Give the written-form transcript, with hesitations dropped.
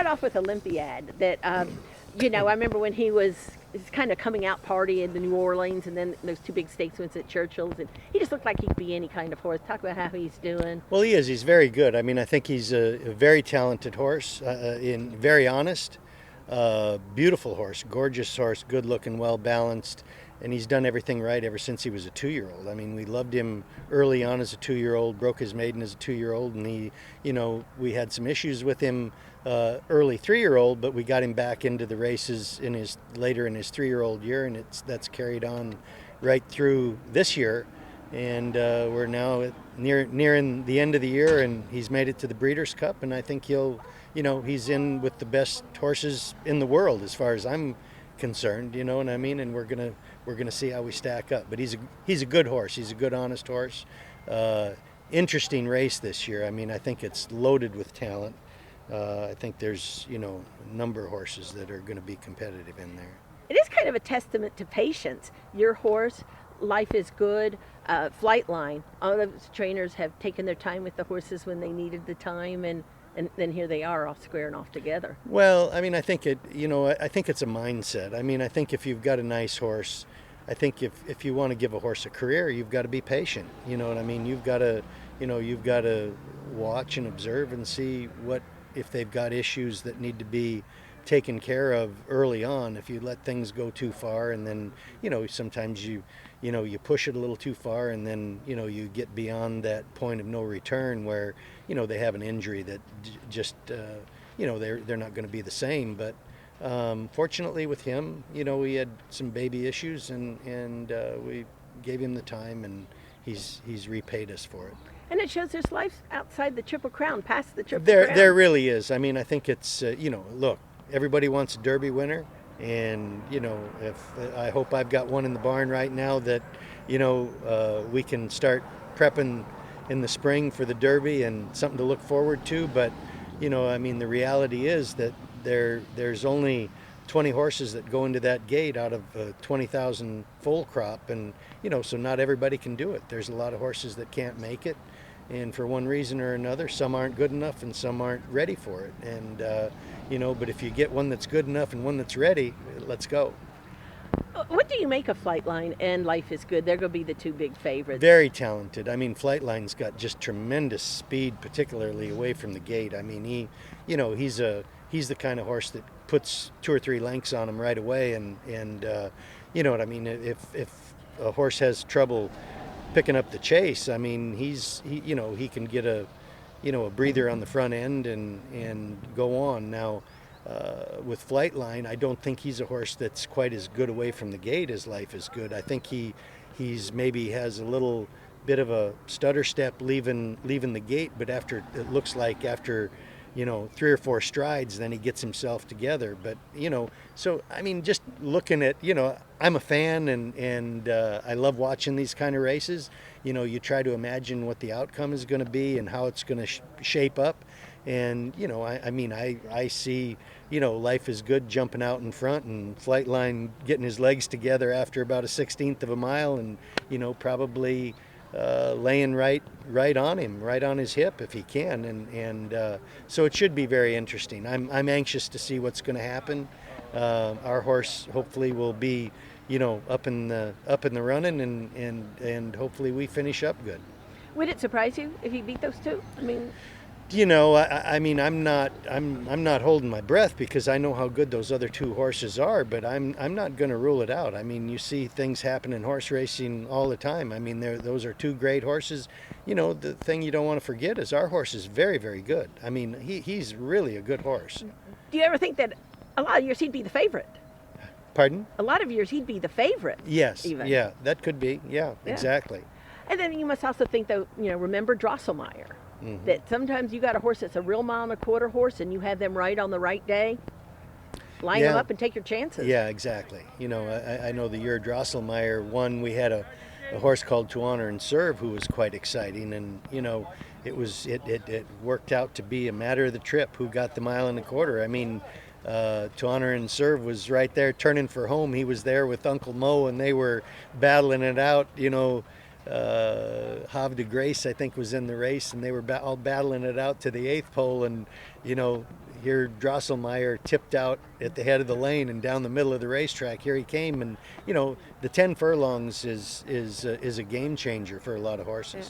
off with Olympiad. That I remember when he was kind of coming out party in the New Orleans, and then those two big stakes wins at Churchill's, and he just looked like he could be any kind of horse. Talk about how he's doing. Well, he is. He's very good. I mean, I think he's a very talented horse, very honest, beautiful horse, gorgeous horse, good looking, well balanced, and he's done everything right ever since he was a 2-year-old. I mean, we loved him early on as a 2-year-old, broke his maiden as a 2-year-old, and we had some issues with him early 3-year-old, but we got him back into the races later in his 3-year-old year, and that's carried on right through this year. And we're now nearing the end of the year, and he's made it to the Breeders' Cup, and I think he's in with the best horses in the world as far as I'm concerned. You know what I mean? And we're gonna see how we stack up. But he's a good horse. He's a good, honest horse. Interesting race this year. I mean, I think it's loaded with talent. I think there's a number of horses that are going to be competitive in there. It is kind of a testament to patience. Your horse, Life is Good, Flightline, all those trainers have taken their time with the horses when they needed the time, and then here they are off square and off together. Well, I mean, I think I think it's a mindset. I mean, I think if you've got a nice horse, I think if you want to give a horse a career, you've got to be patient. You know what I mean? You've got to watch and observe and see if they've got issues that need to be taken care of early on. If you let things go too far, and then sometimes you push it a little too far, and then you get beyond that point of no return where they have an injury that just they're not going to be the same. But fortunately with him, we had some baby issues, and we gave him the time, and he's repaid us for it. And it shows there's life outside the Triple Crown, past the Triple Crown. There really is. I mean, I think it's look, everybody wants a Derby winner, and if I hope I've got one in the barn right now that we can start prepping in the spring for the Derby and something to look forward to. But I mean, the reality is that there's only 20 horses that go into that gate out of 20,000 foal crop, and so not everybody can do it. There's a lot of horses that can't make it, and for one reason or another, some aren't good enough and some aren't ready for it. And but if you get one that's good enough and one that's ready, let's go. What do you make of Flightline and Life is Good? They're going to be the two big favorites. Very talented. I mean, Flightline's got just tremendous speed, particularly away from the gate. I mean, he's the kind of horse that puts 2 or 3 lengths on him right away, and you know what I mean. If a horse has trouble picking up the chase, I mean, he can get a breather on the front end and go on. Now, with Flightline, I don't think he's a horse that's quite as good away from the gate as Life is Good. I think he's maybe has a little bit of a stutter step leaving the gate, but after 3 or 4 strides, then he gets himself together. But so I mean, just looking at I'm a fan, and I love watching these kind of races. You try to imagine what the outcome is going to be and how it's going to shape up. And I see Life is Good jumping out in front, and Flightline getting his legs together after about a 1/16 of a mile, and probably laying right on him, right on his hip if he can, and so it should be very interesting. I'm anxious to see what's going to happen. Our horse hopefully will be up in the running, and hopefully we finish up good. Would it surprise you if he beat those two? I mean, I mean, I'm not holding my breath, because I know how good those other 2 horses are, but I'm not going to rule it out. I mean, you see things happen in horse racing all the time. I mean, those are 2 great horses. The thing you don't want to forget is our horse is very, very good. I mean, he's really a good horse. Do you ever think that a lot of years he'd be the favorite? Pardon? A lot of years he'd be the favorite. Yes. Even. Yeah, that could be. Yeah, exactly. And then you must also think, though, remember Drosselmeyer. Mm-hmm. That sometimes you got a horse that's a real 1.25 mile horse, and you have them right on the right day. Line them up and take your chances. Yeah, exactly. I know the year Drosselmeyer won, we had a horse called To Honor and Serve who was quite exciting, and it worked out to be a matter of the trip who got the 1.25 miles. I mean, To Honor and Serve was right there turning for home. He was there with Uncle Mo, and they were battling it out. Havre de Grace, I think, was in the race, and they were all battling it out to the 8th pole, and here Drosselmeyer tipped out at the head of the lane and down the middle of the racetrack. Here he came, and the 10 furlongs is a game changer for a lot of horses.